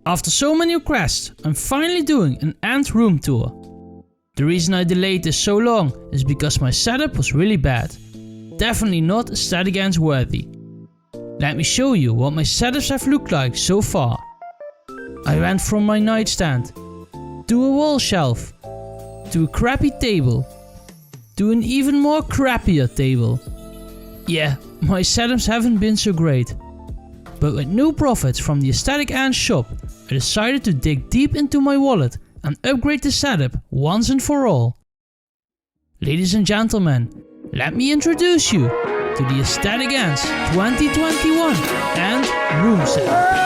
After so many requests, I'm finally doing an ant room tour. The reason I delayed this so long is because my setup was really bad. Definitely not Esthetic ants worthy. Let me show you what my setups have looked like so far. I went from my nightstand, to a wall shelf, to a crappy table, to an even more crappier table. Yeah, my setups haven't been so great. But with no profits from the Esthetic ant shop, I decided to dig deep into my wallet and upgrade the setup once and for all. Ladies and gentlemen, let me introduce you to the Esthetic ants 2021 and room setup.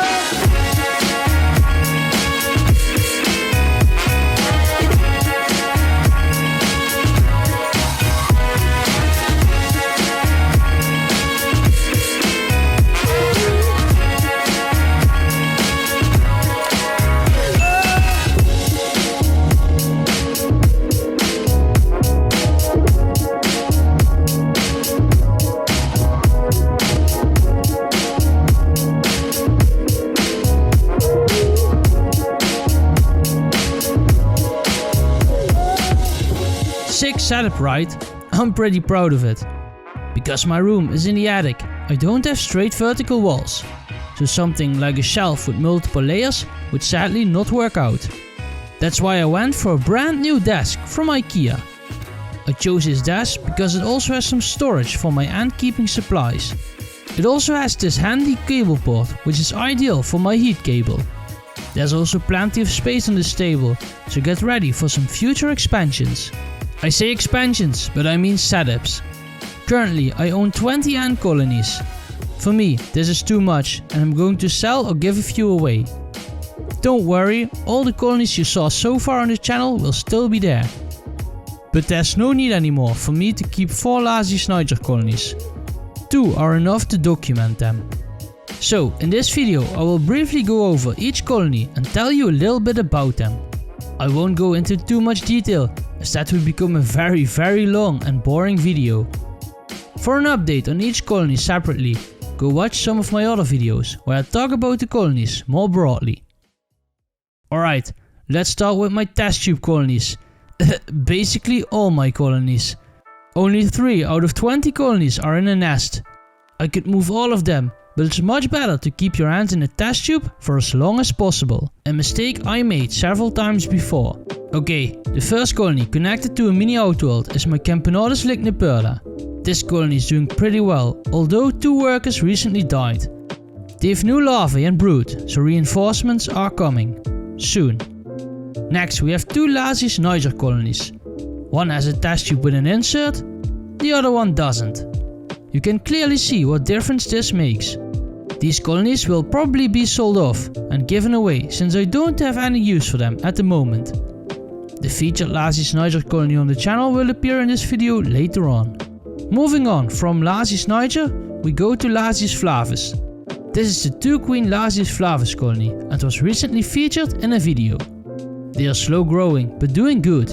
6 setup right, I'm pretty proud of it. Because my room is in the attic, I don't have straight vertical walls, so something like a shelf with multiple layers would sadly not work out. That's why I went for a brand new desk from IKEA. I chose this desk because it also has some storage for my ant keeping supplies. It also has this handy cable port, which is ideal for my heat cable. There's also plenty of space on this table, so get ready for some future expansions. I say expansions, but I mean setups. Currently I own 20 ant colonies. For me this is too much and I'm going to sell or give a few away. Don't worry, all the colonies you saw so far on the channel will still be there. But there's no need anymore for me to keep 4 Lasius Niger colonies. 2 are enough to document them. So in this video I will briefly go over each colony and tell you a little bit about them. I won't go into too much detail as that would become a very long and boring video. For an update on each colony separately, go watch some of my other videos where I talk about the colonies more broadly. Alright, let's start with my test tube colonies. Basically all my colonies. Only 3 out of 20 colonies are in a nest. I could move all of them, but it's much better to keep your ants in a test tube for as long as possible. A mistake I made several times before. Okay, the first colony connected to a mini outworld is my Camponotus Ligniperda. This colony is doing pretty well, although 2 workers recently died. They have new larvae and brood, so reinforcements are coming. Soon. Next we have 2 Lasius Niger colonies. One has a test tube with an insert, the other one doesn't. You can clearly see what difference this makes. These colonies will probably be sold off and given away since I don't have any use for them at the moment. The featured Lasius Niger colony on the channel will appear in this video later on. Moving on from Lasius Niger, we go to Lasius Flavus. This is the 2 queen Lasius Flavus colony and was recently featured in a video. They are slow growing but doing good.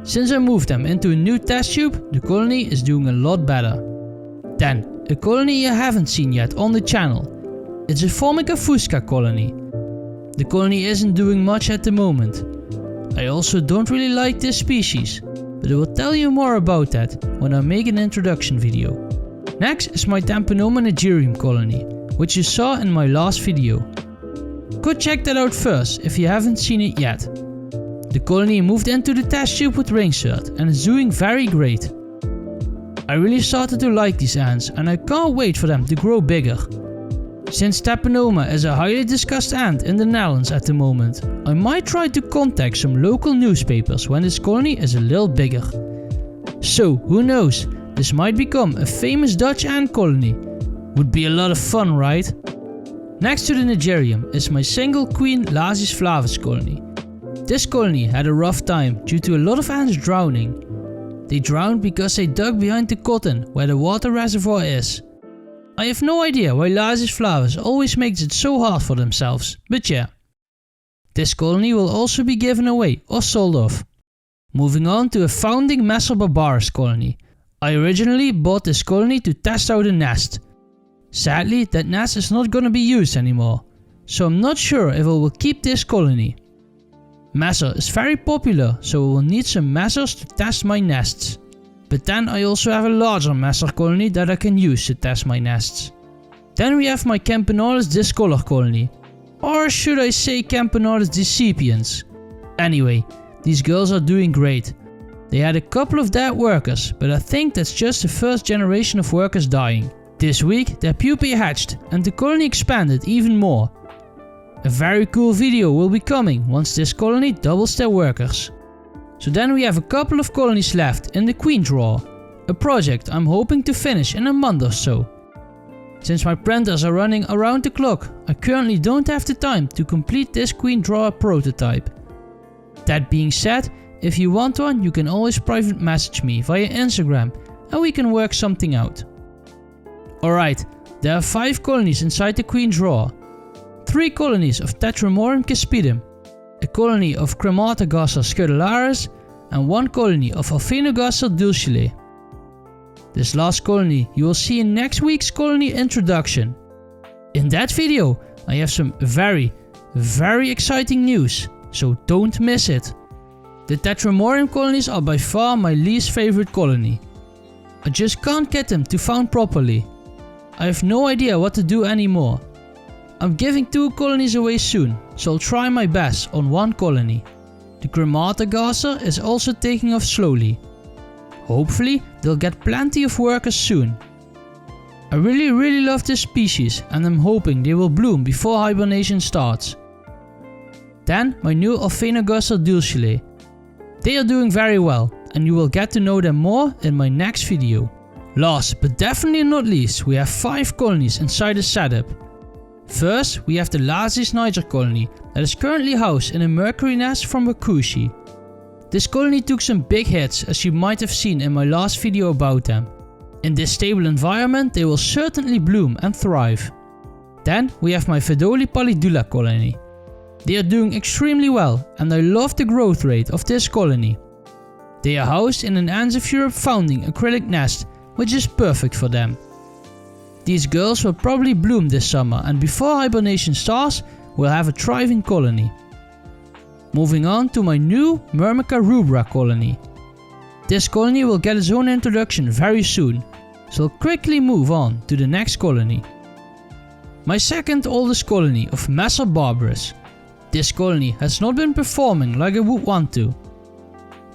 Since I moved them into a new test tube, the colony is doing a lot better. Then, a colony you haven't seen yet on the channel. It's a Formica Fusca colony. The colony isn't doing much at the moment. I also don't really like this species, but I will tell you more about that when I make an introduction video. Next is my Tapinoma Nigerrimum colony, which you saw in my last video. Go check that out first if you haven't seen it yet. The colony moved into the test tube with ringsert and is doing very great. I really started to like these ants and I can't wait for them to grow bigger. Since Tapinoma is a highly discussed ant in the Netherlands at the moment, I might try to contact some local newspapers when this colony is a little bigger. So who knows, this might become a famous Dutch ant colony. Would be a lot of fun, right? Next to the Nigerrimum is my single queen Lasius Flavus colony. This colony had a rough time due to a lot of ants drowning. They drowned because they dug behind the cotton where the water reservoir is. I have no idea why Lasius Flavus always makes it so hard for themselves, but yeah. This colony will also be given away or sold off. Moving on to a founding Messor Barbarus colony. I originally bought this colony to test out a nest. Sadly that nest is not gonna be used anymore, so I'm not sure if I will keep this colony. Messor is very popular, so I will need some Messors to test my nests. But then I also have a larger Messor colony that I can use to test my nests. Then we have my Camponotus discolor colony. Or should I say Camponotus Decipiens? Anyway, these girls are doing great. They had a couple of dead workers, but I think that's just the first generation of workers dying. This week their pupae hatched and the colony expanded even more. A very cool video will be coming once this colony doubles their workers. So then we have a couple of colonies left in the queen drawer, a project I'm hoping to finish in a month or so. Since my printers are running around the clock, I currently don't have the time to complete this queen drawer prototype. That being said, if you want one, you can always private message me via Instagram and we can work something out. Alright, there are 5 colonies inside the queen drawer. 3 colonies of Tetramorum cuspidum, a colony of Crematogaster scutularis and 1 colony of Alphinogaster dulcile. This last colony you will see in next week's colony introduction. In that video I have some very exciting news, so don't miss it. The Tetramorum colonies are by far my least favorite colony. I just can't get them to found properly. I have no idea what to do anymore. I'm giving 2 colonies away soon, so I'll try my best on 1 colony. The Crematogaster is also taking off slowly. Hopefully they'll get plenty of workers soon. I really love this species and I'm hoping they will bloom before hibernation starts. Then my new Alphinogaster dulcile. They are doing very well and you will get to know them more in my next video. Last but definitely not least, we have 5 colonies inside the setup. First, we have the Lasius Niger colony that is currently housed in a mercury nest from Wakushi. This colony took some big hits, as you might have seen in my last video about them. In this stable environment they will certainly bloom and thrive. Then we have my Pheidole Pallidula colony. They are doing extremely well and I love the growth rate of this colony. They are housed in an Ants of Europe founding acrylic nest, which is perfect for them. These girls will probably bloom this summer and before hibernation starts we'll have a thriving colony. Moving on to my new Myrmica Rubra colony. This colony will get its own introduction very soon, so I'll quickly move on to the next colony. My second oldest colony of Messor Barbarus. This colony has not been performing like I would want to.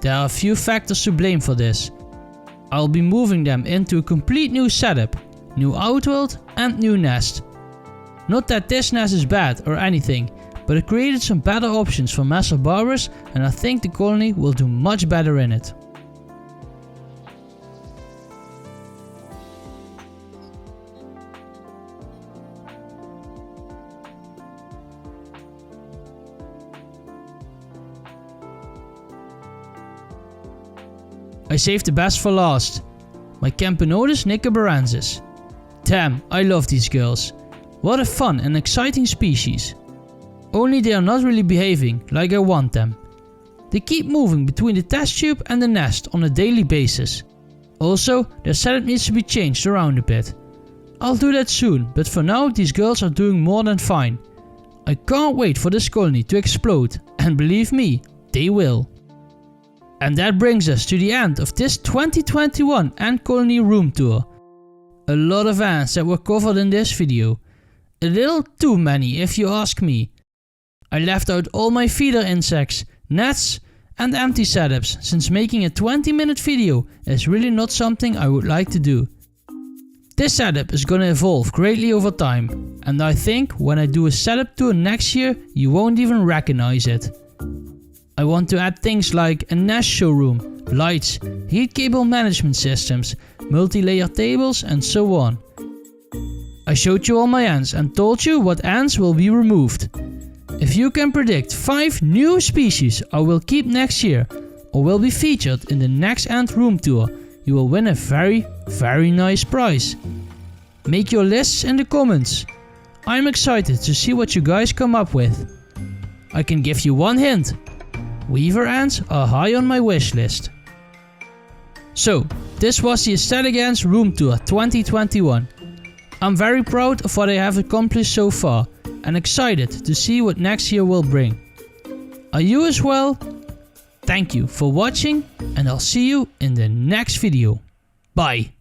There are a few factors to blame for this. I'll be moving them into a complete new setup, new outworld and new nest. Not that this nest is bad or anything, but it created some better options for Messor Barbarus and I think the colony will do much better in it. I saved the best for last. My Camponotus Nicobarensis. Damn, I love these girls. What a fun and exciting species. Only they are not really behaving like I want them. They keep moving between the test tube and the nest on a daily basis. Also, their setup needs to be changed around a bit. I'll do that soon, but for now these girls are doing more than fine. I can't wait for this colony to explode, and believe me, they will. And that brings us to the end of this 2021 ant colony room tour. A lot of ants that were covered in this video. A little too many if you ask me. I left out all my feeder insects, nets and empty setups, since making a 20-minute video is really not something I would like to do. This setup is gonna evolve greatly over time, and I think when I do a setup tour next year you won't even recognize it. I want to add things like a nest showroom, lights, heat cable management systems, multi-layer tables and so on. I showed you all my ants and told you what ants will be removed. If you can predict 5 new species I will keep next year or will be featured in the next ant room tour, you will win a very nice prize. Make your lists in the comments. I'm excited to see what you guys come up with. I can give you one hint. Weaver ants are high on my wish list. So, this was the Aesthetic Ants Room Tour 2021. I'm very proud of what I have accomplished so far, and excited to see what next year will bring. Are you as well? Thank you for watching and I'll see you in the next video. Bye!